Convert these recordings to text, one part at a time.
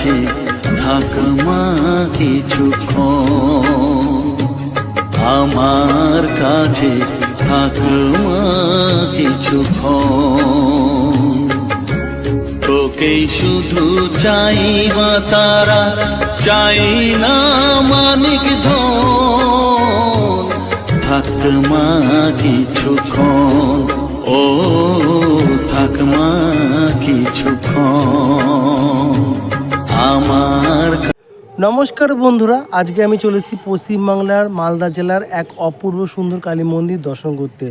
কাছে থাক মা কিছুক্ষণ, আমার কাছে থাক মা কিছুক্ষণ। তোকেই শুধু চাই মা তারা, চাই না মানিক ধন, থাক মা কিছুক্ষণ, ও থাক মা কিছুক্ষণ আমার। নমস্কার বন্ধুরা, আজকে আমি চলেছি পশ্চিমবাংলার মালদা জেলার এক অপূর্ব সুন্দর কালী মন্দির দর্শন করতে।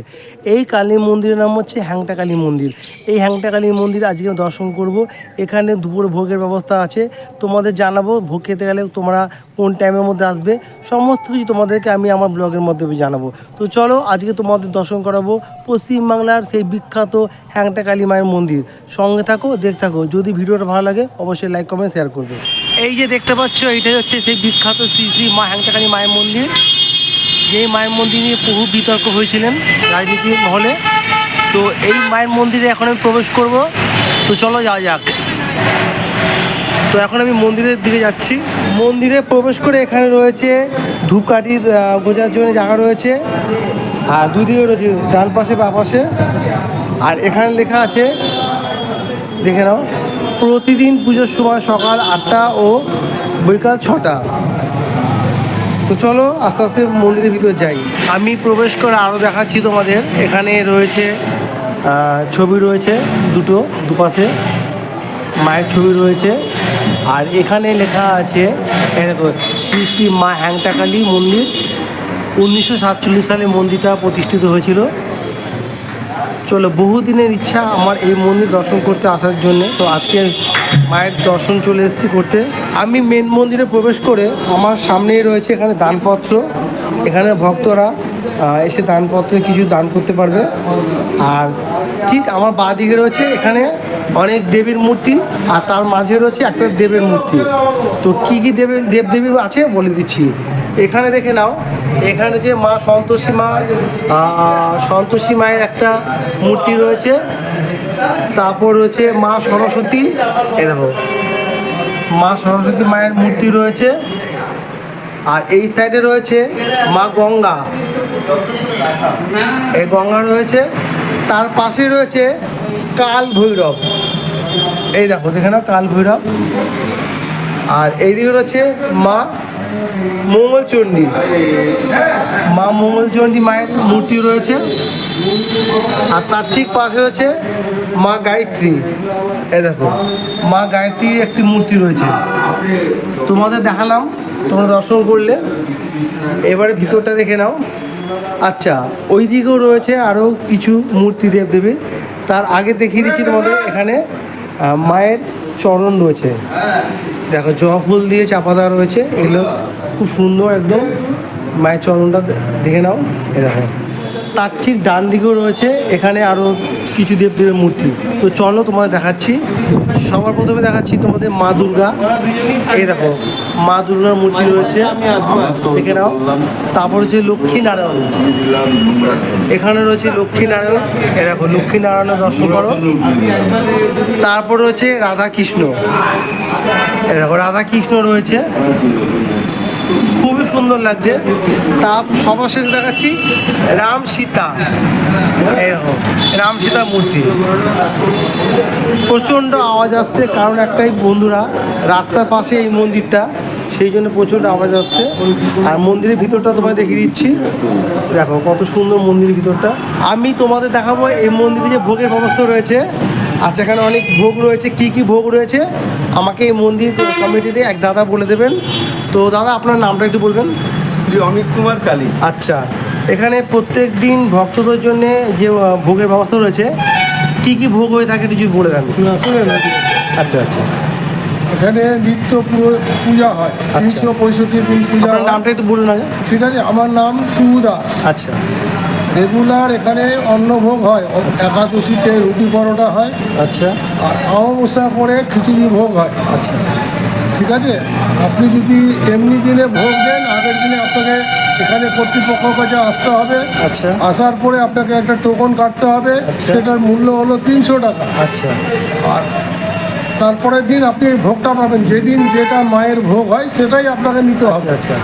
এই কালী মন্দিরের নাম হচ্ছে হ্যাংটা কালী মন্দির। এই হ্যাংটা কালী মন্দির আজকে আমি দর্শন করব। এখানে দুপুরে ভোগের ব্যবস্থা আছে, তোমাদের জানাবো। ভোগ খেতে গেলে তোমরা কোন টাইমের মধ্যে আসবে সমস্ত কিছু তোমাদেরকে আমি আমার ব্লগের মধ্যে জানাবো। তো চলো আজকে তোমাদের দর্শন করাবো পশ্চিমবাংলার সেই বিখ্যাত হ্যাংটা কালী মায়ের মন্দির। সঙ্গে থাকো, দেখতে থাকো। যদি ভিডিওটা ভালো লাগে অবশ্যই লাইক কমেন্ট শেয়ার করবে। এই যে দেখতে পাচ্ছ, এইটাই হচ্ছে সেই বিখ্যাত শ্রী শ্রী মা হ্যাংটা কালী মায়ের মন্দির। যেই মায়ের মন্দির নিয়ে বহু বিতর্ক হয়েছিলেন রাজনীতির মহলে। তো এই মায়ের মন্দিরে এখন আমি প্রবেশ করব। তো চলো যাওয়া যাক। তো এখন আমি মন্দিরের দিকে যাচ্ছি। মন্দিরে প্রবেশ করে এখানে রয়েছে ধূপকাঠি গোজার জন্য জায়গা রয়েছে, আর দুই দিকে রয়েছে, ডান পাশে বা পাশে। আর এখানে লেখা আছে, দেখে নাও, প্রতিদিন পুজোর সময় সকাল 8টা ও বিকাল 6টা। তো চলো আস্তে আস্তে মন্দিরের ভিতরে যাই। আমি প্রবেশ করে আরও দেখাচ্ছি তোমাদের। এখানে রয়েছে ছবি রয়েছে দুপাশে মায়ের ছবি রয়েছে। আর এখানে লেখা আছে শ্রী শ্রী মা হ্যাংটা কালী মন্দির। 1947 সালে মন্দিরটা প্রতিষ্ঠিত হয়েছিল। চলো, বহুদিনের ইচ্ছা আমার এই মন্দির দর্শন করতে আসার জন্যে। তো আজকে মায়ের দর্শন চলে এসেছি করতে। আমি মেন মন্দিরে প্রবেশ করে আমার সামনেই রয়েছে এখানে দানপত্র। এখানে ভক্তরা এসে দানপত্রে কিছু দান করতে পারবে। আর ঠিক আমার বাঁ দিকে রয়েছে এখানে অনেক দেবীর মূর্তি, আর তার মাঝে রয়েছে একটা দেবের মূর্তি। তো কী কী দেবদেবীর আছে বলে দিচ্ছি। এখানে দেখে নাও, এখানে যে মা সন্তোষী মায়ের একটা মূর্তি রয়েছে। তারপর রয়েছে মা সরস্বতী, এ দেখো মা সরস্বতী মায়ের মূর্তি রয়েছে। আর এই সাইডে রয়েছে মা গঙ্গা, এই গঙ্গা রয়েছে। তার পাশে রয়েছে কাল ভৈরব, এই দেখো দেখে নাও কাল ভৈরব। আর এইদিকে রয়েছে মা মঙ্গলচণ্ডী, মা মঙ্গলচণ্ডী মায়ের মূর্তি রয়েছে। আর তার ঠিক পাশে রয়েছে মা গায়ত্রী, এই দেখো মা গায়ত্রীর একটি মূর্তি রয়েছে। তোমাদের দেখালাম, তোমরা দর্শন করলে। এবারে ভিতরটা দেখে নাও। আচ্ছা, ওই দিকেও রয়েছে আরও কিছু মূর্তি দেবদেবীর। তার আগে দেখিয়ে দিচ্ছি তোমাদের, এখানে মায়ের চরণ রয়েছে। দেখো জবা ফুল দিয়ে চাপা দেওয়া রয়েছে। এগুলো খুব সুন্দর একদম। মায়ের চরণটা দেখে নাও, এ দেখো। তার ঠিক ডান দিকেও রয়েছে এখানে আরও কিছু দেবদেবীর মূর্তি। তো চলো তোমাদের দেখাচ্ছি। সবার প্রথমে দেখাচ্ছি তোমাদের মা দুর্গা। এই দেখো মা দুর্গার মূর্তি রয়েছে, দেখে নাও। তারপর হচ্ছে লক্ষ্মী নারায়ণ, এখানে রয়েছে লক্ষ্মী নারায়ণ। এ দেখো লক্ষ্মী নারায়ণের দর্শন করো। তারপর রয়েছে রাধা কৃষ্ণ, এ দেখো রাধা কৃষ্ণ রয়েছে, খুবই সুন্দর লাগছে। তার সবার শেষে দেখাচ্ছি রাম সীতা, এই দেখো রাম সীতার মূর্তি। প্রচণ্ড আওয়াজ আসছে, কারণ একটাই বন্ধুরা, রাস্তার পাশে এই মন্দিরটা, সেই জন্য প্রচণ্ড আওয়াজ আসছে। আর মন্দিরের ভিতরটা তোমায় দেখিয়ে দিচ্ছি। দেখো কত সুন্দর মন্দিরের ভিতরটা। আমি তোমাদের দেখাবো এই মন্দিরে যে ভোগের ব্যবস্থা রয়েছে। আচ্ছা, এখানে অনেক ভোগ রয়েছে। কি কি ভোগ রয়েছে আমাকে এই মন্দির কমিটিতে এক দাদা বলে দেবেন। তো দাদা, আপনার নামটা একটু বলবেন। শ্রী অমিত কুমার কালী। আচ্ছা, এখানে প্রত্যেক দিন ভক্তদের জন্য যে ভোগের ব্যবস্থা রয়েছে, কি কি ভোগ হয়ে থাকে কিছু বলে দেন। আচ্ছা আচ্ছা, এখানে নিত্য পূজা হয়, 365 দিন পূজা। আপনার নামটা একটু বলুন আগে। ঠিক আছে, আমার নাম শিবু দাস। আচ্ছা, রেগুলার এখানে অন্নভোগ হয়। একাদশীতে রুটি পরোটা হয়। আচ্ছা, আর অমাবস্যা পরে খিচুড়ি ভোগ হয়। আচ্ছা, ঠিক আছে। আপনি যদি এমনি দিনে ভোগ দেন, আগের দিনে আপনাকে এখানে কর্তৃপক্ষের কাছে আসতে হবে। আচ্ছা, আসার পরে আপনাকে একটা টোকন কাটতে হবে। আচ্ছা। সেটার মূল্য হলো 300 টাকা। আচ্ছা। আর তারপরের দিন আপনি এই ভোগটা পাবেন। যেদিন যেটা মায়ের ভোগ হয় সেটাই আপনাকে নিতে হবে। আচ্ছা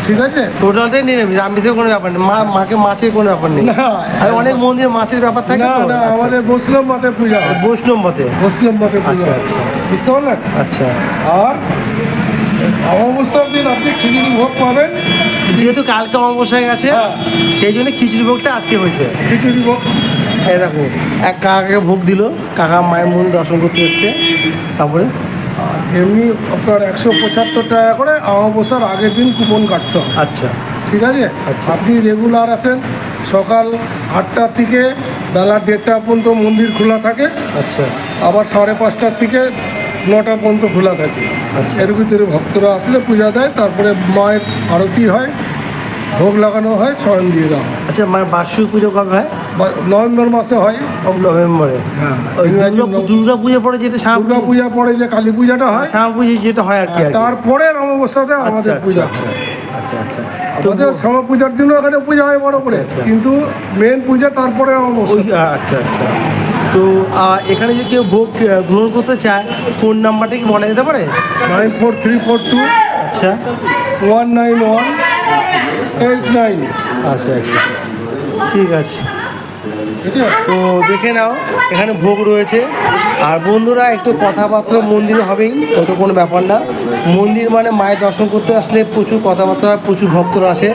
ঠিক আছে? টোটালটাই নিরামিষ, আমিষের কোনো ব্যাপার নেই, মাকে মাছের কোনো ব্যাপার নেই। না, আর অনেক মন্দিরে মাছের ব্যাপার থাকে না তো। না, আচ্ছা, আমাদের বৈষ্ণব মতে পূজা হয়। বৈষ্ণব মতে। বৈষ্ণব মতে পূজা আচ্ছা, হয়। আচ্ছা। বুঝতে পারলেন? আচ্ছা, আর অমাবস্যার দিন আপনি খিচুড়ি ভোগ পাবেন। যেহেতু কালকে অমাবস্যা গেছে, হ্যাঁ। সেই জন্য খিচুড়ি ভোগটা আজকে হয়েছে। খিচুড়ি ভোগ এই দেখো, এক কাকাকে ভোগ দিল, কাকা মায়ের মন্দির দর্শন করতে এসছে। তারপরে আর এমনি আপনার 175 টাকা করে অমাবস্যার আগের দিন কুপন কাটতে হবে। আচ্ছা, ঠিক আছে? আচ্ছা। আপনি রেগুলার আসেন, সকাল 8টার থেকে বেলা 1:30 পর্যন্ত মন্দির খোলা থাকে, আচ্ছা, আবার 5:30টার থেকে 9টা পর্যন্ত খোলা থাকে। আচ্ছা। এর ভিতরে ভক্তরা আসলে পূজা দেয়, তারপরে মায়ের আরতি হয়, ভোগ লাগানো হয়, শয়ন দিয়ে দেওয়া হয়। আচ্ছা। মায়ের বার্ষিক পুজো কবে হয়? নভেম্বর মাসে হয়। নভেম্বরে। হ্যাঁ, ওই ইংরাজি দুর্গা পুজো পরে যেটা দুর্গা পূজা পরে যে কালী পূজাটা হয়, শ্যাম পুজো যেটা হয় আর কি। তারপরে অমাবস্যাতে আচ্ছা, আমাদের আচ্ছা, পূজা আচ্ছা, হয়। আচ্ছা, আচ্ছা। আমাদের শ্যামা পূজার দিনও এখানে পূজা হয় বড় করে, আচ্ছা, আচ্ছা। কিন্তু মেন পূজা তারপরে ওই অমাবস্যা। আচ্ছা, আচ্ছা। তো এখানে যে কেউ ভোগ গ্রহণ করতে চায়, ফোন নাম্বারটা কি বলা যেতে পারে? 94342 আচ্ছা, 19189। আচ্ছা, আচ্ছা, ঠিক আছে। ঠিক আছে? তো দেখে নাও, এখানে ভোগ রয়েছে। আর বন্ধুরা, একটু কথাবার্তা মন্দিরে হবেই, ওটা কোনো ব্যাপার না। মন্দির মানে মায়ের দর্শন করতে আসলে প্রচুর কথাবার্তা হয়, প্রচুর ভক্তরা আসে,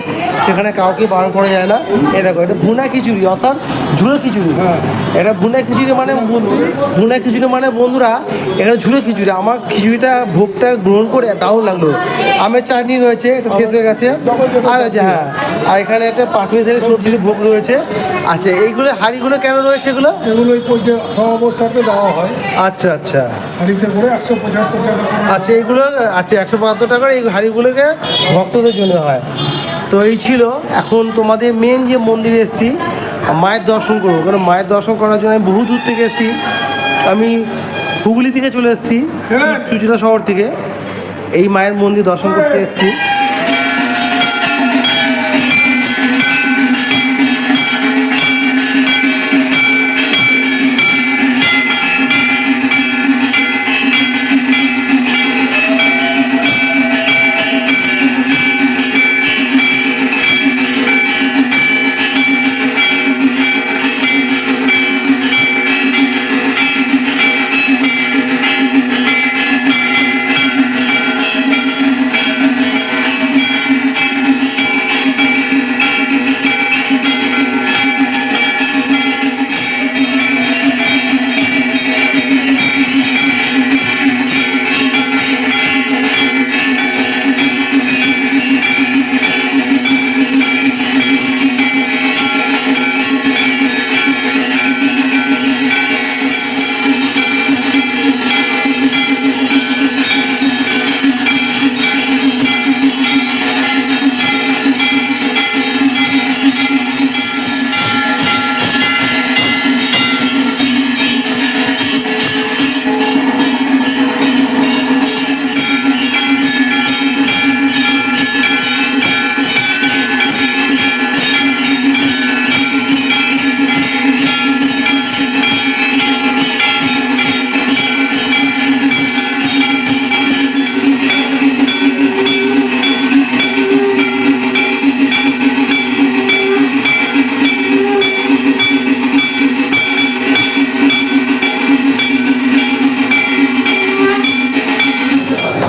সেখানে কাউকে বারণ করা যায় না। এ দেখো, এটা ভুনা খিচুড়ি, অর্থাৎ ঝুড়ো খিচুড়ি। এটা ভুনা খিচুড়ি মানে বন্ধুরা, এখানে ঝুড়ো খিচুড়ি। আমার খিচুড়িটা ভোগটা গ্রহণ করে দারুণ লাগলো। আমের চাটনি রয়েছে, এটা শেষ হয়ে গেছে। আর হ্যাঁ, আর এখানে একটা 5 মিনিটের সবজির ভোগ রয়েছে। আচ্ছা, এইগুলো হাঁড়িগুলো কেন রয়েছে এগুলো? এগুলো ওই পূজা অমাবস্যাতে দেওয়া হয়। আচ্ছা, আচ্ছা, হাঁড়িতে করে 175 টাকা করে। আচ্ছা। এইগুলো আচ্ছা 172 টাকার এই হাঁড়িগুলোকে ভক্তদের জন্য হয়। তো এই ছিল। এখন তোমাদের মেন যে মন্দিরে এসেছি, মায়ের দর্শন করবো, কারণ মায়ের দর্শন করার জন্য আমি বহু দূর থেকে এসেছি। আমি হুগলি থেকে চলে এসেছি, চুচুড়া শহর থেকে এই মায়ের মন্দির দর্শন করতে এসেছি।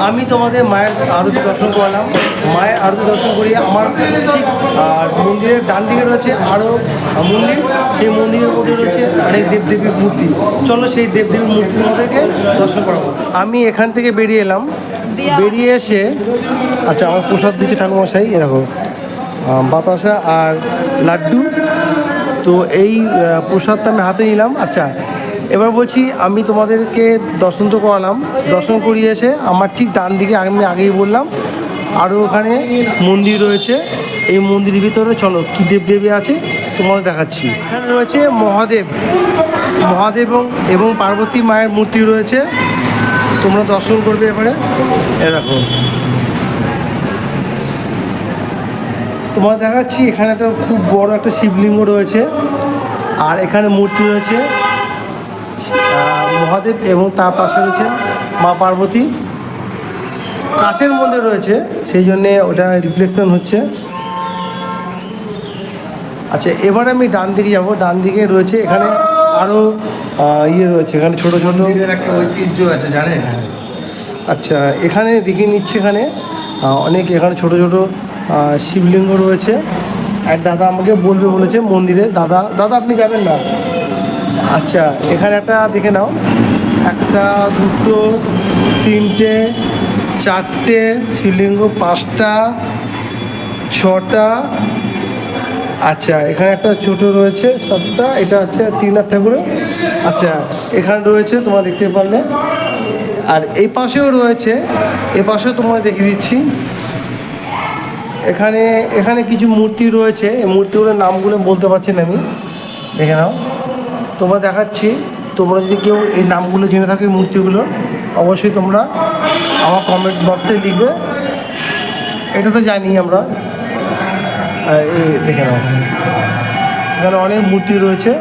আমি তোমাদের মায়ের আরতি দর্শন করলাম। মায়ের আরতি দর্শন করিয়ে আমার ঠিক মন্দিরের ডান দিকে রয়েছে আরও মন্দির, সেই মন্দিরের মধ্যে রয়েছে অনেক দেবদেবীর মূর্তি। চলো সেই দেবদেবীর মূর্তি আমাদেরকে দর্শন করাবো। আমি এখান থেকে বেরিয়ে এলাম, বেরিয়ে এসে আচ্ছা আমার প্রসাদ দিচ্ছে ঠাকুরমশাই, এরকম বাতাসা আর লাড্ডু। তো এই প্রসাদটা আমি হাতে নিলাম। আচ্ছা, এবার বলছি, আমি তোমাদেরকে দর্শন তো করালাম, দর্শন করিয়ে এসে আমার ঠিক ডান দিকে আমি আগেই বললাম আরও ওখানে মন্দির রয়েছে। এই মন্দিরের ভিতরে চলো কী দেবদেবী আছে তোমাদের দেখাচ্ছি। এখানে রয়েছে মহাদেব এবং পার্বতী মায়ের মূর্তি রয়েছে, তোমরা দর্শন করবে এবারে। এ দেখো, তোমার দেখাচ্ছি এখানে একটা খুব বড় একটা শিবলিঙ্গ রয়েছে, আর এখানে মূর্তি রয়েছে মহাদেব এবং তার পাশে রয়েছেন মা পার্বতী। কাছের মধ্যে রয়েছে, সেই জন্যে ওটা রিফ্লেকশন হচ্ছে। আচ্ছা, এবার আমি ডান দিকে যাব। ডান দিকে রয়েছে এখানে আরও ইয়ে রয়েছে, এখানে ছোটো ছোটো একটা ঐতিহ্য আছে জানেন। আচ্ছা, এখানে দেখিয়ে নিচ্ছে, এখানে অনেক এখানে ছোট ছোট শিবলিঙ্গ রয়েছে। এক দাদা আমাকে বলবে বলেছে মন্দিরে। দাদা দাদা আপনি যাবেন না? আচ্ছা, এখানে একটা দেখে নাও, একটা দুটো তিনটে চারটে শিবলিঙ্গ, 5টা 6টা। আচ্ছা, এখানে একটা ছোট রয়েছে 7টা, এটা হচ্ছে 3 ঠাকুর। আচ্ছা, এখানে রয়েছে তোমরা দেখতে পারলে, আর এই পাশেও রয়েছে, এ পাশেও তোমরা দেখিয়ে দিচ্ছি। এখানে এখানে কিছু মূর্তি রয়েছে, এই মূর্তিগুলোর নামগুলো বলতে পারছি না আমি, দেখে নাও। তোমরা দেখাচ্ছি, তোমরা যদি কেউ এই নামগুলো জেনে থাকো এই মূর্তিগুলো, অবশ্যই তোমরা আমার কমেন্ট বক্সে লিখবে। এটা তো জানি আমরা। আর এই দেখে নাও, এখানে অনেক মূর্তি রয়েছে,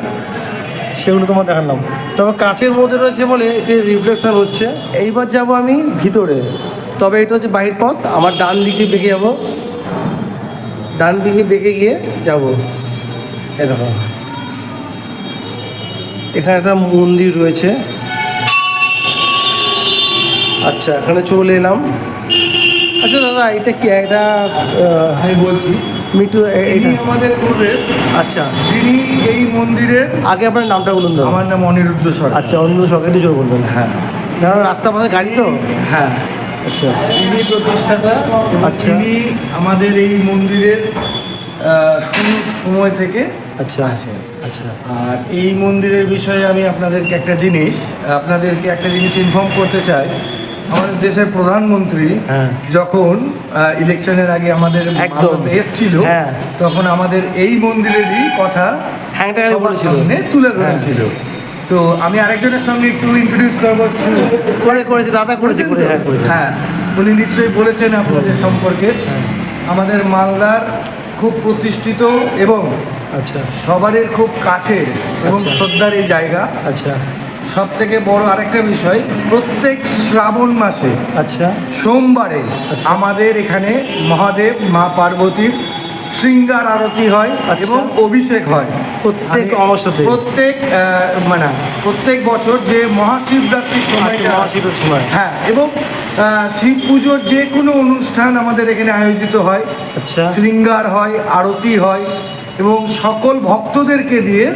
সেগুলো তোমার দেখালাম। তবে কাচের মধ্যে রয়েছে বলে এটি রিফ্লেকশন হচ্ছে। এইবার যাব আমি ভিতরে, তবে এটা হচ্ছে বাহির পথ। আমার ডান দিকে বেঁকে যাব, ডান দিকে বেঁকে গিয়ে যাব। এই দেখো, এখানে একটা মন্দির রয়েছে। আচ্ছা, এখানে চলে এলাম। আচ্ছা দাদা, এটা কি? এটা আমি বলছি মিটু, ইনি এটা আমাদের পূর্বের, আচ্ছা, যিনি এই মন্দিরের। আগে আপনার নামটা বলুন দাদা। আমার নাম অনিরুদ্ধ সরকার। আচ্ছা, অন্য সরকারি জোর বলবেন। হ্যাঁ, কারণ রাস্তা পাশে গাড়ি তো। হ্যাঁ, আচ্ছা ইনি প্রতিষ্ঠাতা। আচ্ছা। তিনি আমাদের এই মন্দিরের শুরুর সময় থেকে আচ্ছা আছেন। আচ্ছা আর এই মন্দিরের বিষয়ে আমি আপনাদেরকে একটা জিনিস ইনফর্ম করতে চাই। আমাদের দেশের প্রধানমন্ত্রী হ্যাঁ। যখন ইলেকশনের আগে আমাদের একদম। ভারতে এসেছিল, হ্যাঁ। তখন আমাদের এই মন্দিরেরই কথা হ্যাংটাকালি সবার বলেছিল। সামনে তুলে ধরেছিল। তো আমি আরেকজনের সঙ্গে একটু ইন্ট্রোডিউস করবো। করেছে দাদা, করেছে করে, হ্যাঁ করেছে। হ্যাঁ, উনি নিশ্চয়ই বলেছেন আপনাদের সম্পর্কে। আমাদের মালদার খুব প্রতিষ্ঠিত এবং আচ্ছা সবারই খুব কাছের এবং আচ্ছা। শ্রদ্ধার এই জায়গা। আচ্ছা সব থেকে বড় আরেকটা বিষয়, প্রত্যেক শ্রাবণ মাসে আচ্ছা সোমবারে আচ্ছা। আমাদের এখানে মহাদেব মা পার্বতীর শৃঙ্গার আরতি হয় আচ্ছা। এবং অভিষেক হয় প্রত্যেক অমাবস্যাতে? প্রত্যেক বছর যে মহাশিবরাত্রির সময়টা মহাশিবের সময়। হ্যাঁ, এবং শিব পুজোর যে কোনো অনুষ্ঠান আমাদের এখানে আয়োজিত হয়। আচ্ছা শৃঙ্গার হয়, আরতি হয় এবং সকল ভক্তদেরকে দিয়ে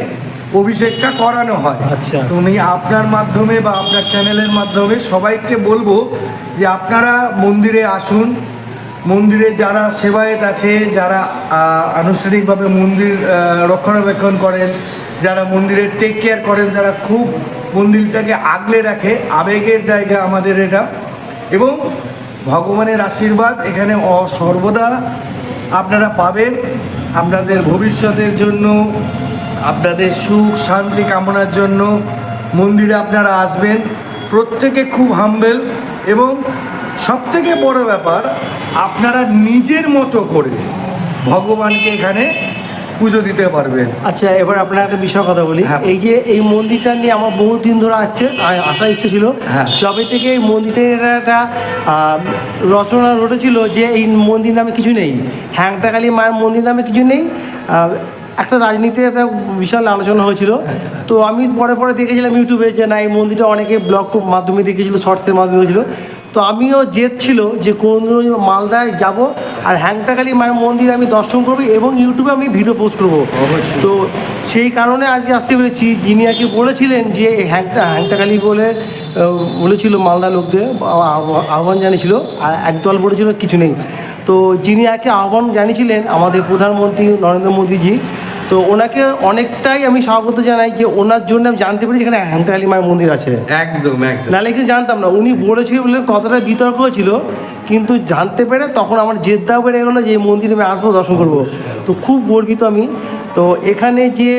অভিষেকটা করানো হয়। আচ্ছা। তো আমি আপনার মাধ্যমে বা আপনার চ্যানেলের মাধ্যমে সবাইকে বলবো যে আপনারা মন্দিরে আসুন। মন্দিরে যারা সেবায়েত আছে, যারা আনুষ্ঠানিকভাবে মন্দির রক্ষণাবেক্ষণ করেন, যারা মন্দিরের টেক কেয়ার করেন, যারা খুব মন্দিরটাকে আগলে রাখে, আবেগের জায়গা আমাদের এটা, এবং ভগবানের আশীর্বাদ এখানে সর্বদা আপনারা পাবেন। আপনাদের ভবিষ্যতের জন্য, আপনাদের সুখ শান্তি কামনার জন্য মন্দিরে আপনারা আসবেন। প্রত্যেকে খুব হাম্বেল, এবং সবথেকে বড় ব্যাপার, আপনারা নিজের মতো করে ভগবানকে এখানে পুজো দিতে পারবেন। আচ্ছা, এবার আপনার একটা বিষয় কথা বলি। হ্যাঁ। এই যে এই মন্দিরটা নিয়ে আমার বহুত দিন ধরে আসার ইচ্ছে ছিল। হ্যাঁ। যবে থেকে এই মন্দিরটার একটা রচনা রটেছিল যে এই মন্দির নামে কিছু নেই, হ্যাংটাকালী মায়ের মন্দির নামে কিছু নেই। একটা রাজনীতিতে একটা বিশাল আলোচনা হয়েছিল। তো আমি পরে পরে দেখেছিলাম ইউটিউবে যে না, এই মন্দিরটা অনেকে ব্লগ মাধ্যমে দেখেছিল, শর্টসের মাধ্যমে হয়েছিল। তো আমিও জেদ ছিল যে কোনো মালদায় যাব আর হ্যাংটাকালী মায়ের মন্দির আমি দর্শন করবো এবং ইউটিউবে আমি ভিডিও পোস্ট করবো। তো সেই কারণে আজকে আসতে পেরেছি। যিনি আর কি বলেছিলেন যে এই হ্যাংটাকালী বলে বলেছিল মালদা লোকদের আহ্বান জানিয়েছিল, আর একদল বলেছিল কিছু নেই। তো যিনি আর কি আহ্বান জানিয়েছিলেন আমাদের প্রধানমন্ত্রী নরেন্দ্র মোদীজি, তো ওনাকে অনেকটাই আমি স্বাগত জানাই যে ওনার জন্য আমি জানতে পেরেছি এখানে হ্যাংটাকালী মায়ের মন্দির আছে। একদম একদম। নাহলে কিন্তু জানতাম না। উনি বলেছিলেন বলে কতটা বিতর্ক ছিল, কিন্তু জানতে পেরে তখন আমার জেদটাও বেড়ে গেলো যে এই মন্দিরে আমি আসবো, দর্শন করবো। তো খুব গর্বিত আমি। তো এখানে যে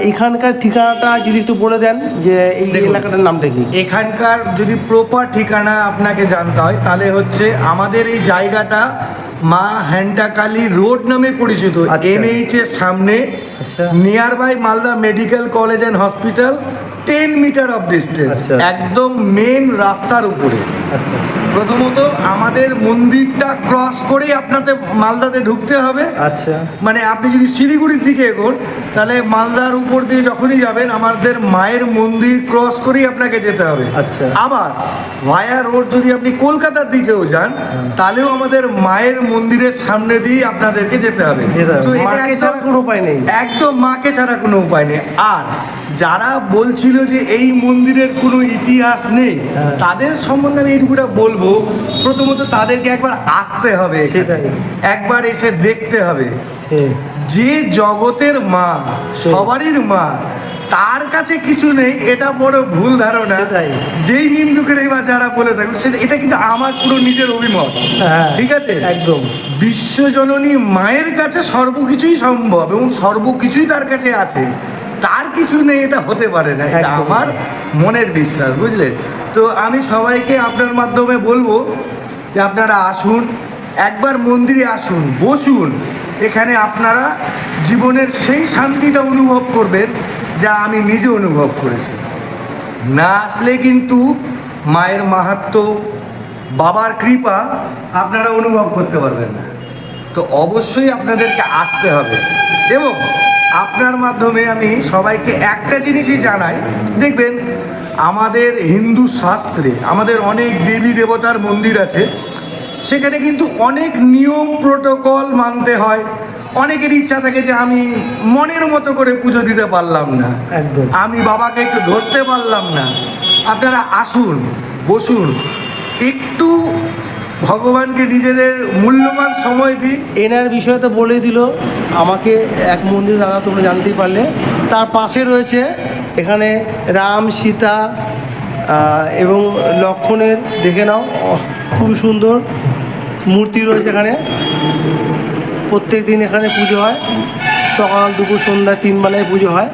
এখানকার ঠিকানাটা যদি একটু বলে দেন, যে এই এলাকাটার নামটা কি? এখানকার যদি প্রপার ঠিকানা আপনাকে জানতে হয়, তাহলে হচ্ছে আমাদের এই জায়গাটা মা হ্যাংটাকালী রোড নামে পরিচিত। আচ্ছা। NH এর সামনে, আচ্ছা। Nearby Malda medical college and hospital, 10 metre of distance, আচ্ছা। একদম মেন রাস্তার উপরে। আচ্ছা প্রথমত আমাদের মন্দিরটা ক্রস করেই আপনাদের মালদাতে ঢুকতে হবে। আচ্ছা মানে আপনি যদি শিলিগুড়ির দিকে এগোন তাহলে মালদার উপর দিয়ে যখনই যাবেন আমাদের মায়ের মন্দির ক্রস করেই আপনাকে যেতে হবে। আচ্ছা। আবার ভায়া রোড যদি আপনি কলকাতার দিকেও যান তাহলেও আমাদের মায়ের মন্দিরের সামনে দিয়ে আপনাদেরকে যেতে হবে। তো এটা মাকে একদম ছাড়া কোনো উপায় নেই। একদম মাকে ছাড়া কোনো উপায় নেই। আর যারা বলছিল যে এই মন্দিরের কোনো ইতিহাস নেই হ্যাঁ। তাদের সম্বন্ধে আমি এইটুকুটা বলবো, প্রথমত তাদেরকে একবার আসতে হবে এখানে। সেটাই। একবার এসে দেখতে হবে সেই যে জগতের মা, সবারই মা, তার কাছে কিছু নেই এটা বড় ভুল ধারণা। সেটাই। যেই নিন্দুকের বা যারা বলে থাকবে সেটা, এটা কিন্তু আমার পুরো নিজের অভিমত। হ্যাঁ ঠিক আছে, একদম। বিশ্বজননী মায়ের কাছে সর্বকিছুই সম্ভব এবং সর্বকিছুই তার কাছে আছে, তার কিছু নেই এটা হতে পারে না। এটা একদম। আমার মনের বিশ্বাস, বুঝলেন? তো আমি সবাইকে আপনার মাধ্যমে বলবো যে আপনারা আসুন, একবার মন্দিরে আসুন, বসুন, এখানে আপনারা জীবনের সেই শান্তিটা অনুভব করবেন যা আমি নিজে অনুভব করেছি। না আসলে কিন্তু মায়ের মাহাত্ম্য, বাবার কৃপা আপনারা অনুভব করতে পারবেন না। তো অবশ্যই আপনাদেরকে আসতে হবে। এবং আপনার মাধ্যমে আমি সবাইকে একটা জিনিসই জানাই, দেখবেন আমাদের হিন্দু শাস্ত্রে আমাদের অনেক দেবী দেবতার মন্দির আছে, সেখানে কিন্তু অনেক নিয়ম প্রোটোকল মানতে হয়। অনেকের ইচ্ছা থাকে যে আমি মনের মতো করে পুজো দিতে পারলাম না, একদম। আমি বাবাকে একটু ধরতে পারলাম না। আপনারা আসুন, বসুন, একটু ভগবানকে নিজেদের মূল্যবান সময় দিন। এনার বিষয়ে তো বলেই দিল আমাকে এক মন্দির, দাদা তোমরা জানতেই পারলে। তার পাশে রয়েছে এখানে রাম, সীতা এবং লক্ষ্মণের, দেখে নাও খুব সুন্দর মূর্তি রয়েছে এখানে। প্রত্যেক দিন এখানে পুজো হয়, সকাল দুপুর সন্ধ্যা 3 বেলায় পুজো হয়।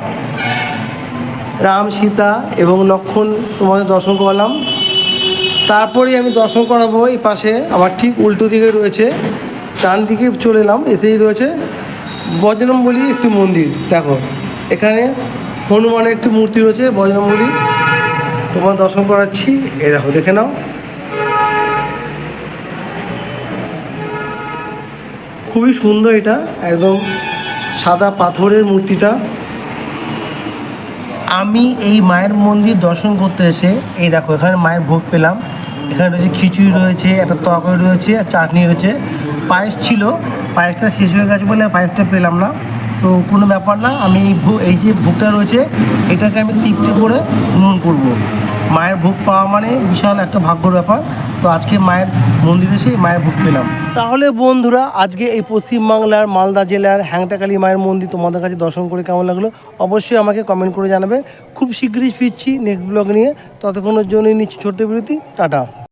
রাম, সীতা এবং লক্ষ্মণ তোমাদের দর্শন করলাম। তারপরেই আমি দর্শন করাবো এই পাশে আমার ঠিক উল্টো দিকে রয়েছে, ডান দিকে চলে এলাম, এসেই রয়েছে বজরংবলী একটি মন্দির। দেখো এখানে হনুমানের একটি মূর্তি রয়েছে, বজরংবলী তোমার দর্শন করাচ্ছি। এ দেখো, দেখে নাও, খুবই সুন্দর। এটা একদম সাদা পাথরের মূর্তিটা। আমি এই মায়ের মন্দির দর্শন করতে এসে এই দেখো এখানে মায়ের ভোগ পেলাম। এখানে রয়েছে খিচুড়ি রয়েছে, একটা তরকারি রয়েছে আর চাটনি রয়েছে। পায়েস ছিল, পায়েসটা শেষ হয়ে গেছে বলে পায়েসটা পেলাম না। তো কোনো ব্যাপার না, আমি এই যে ভোগটা রয়েছে এটাকে আমি তৃপ্তি করে গ্রহণ করব। মায়ের ভোগ পাওয়া মানে বিশাল একটা ভাগ্যর ব্যাপার। তো আজকে মায়ের মন্দিরে এসে মায়ের ভোগ পেলাম। তাহলে বন্ধুরা, আজকে এই পশ্চিমবাংলার মালদা জেলার হ্যাংটাকালী মায়ের মন্দির তোমাদের কাছে দর্শন করে কেমন লাগলো অবশ্যই আমাকে কমেন্ট করে জানাবে। খুব শীঘ্রই ফিরছি নেক্সট ব্লগ নিয়ে, ততক্ষণের জন্য নিচ্ছি ছোট্ট বিরতি। টাটা।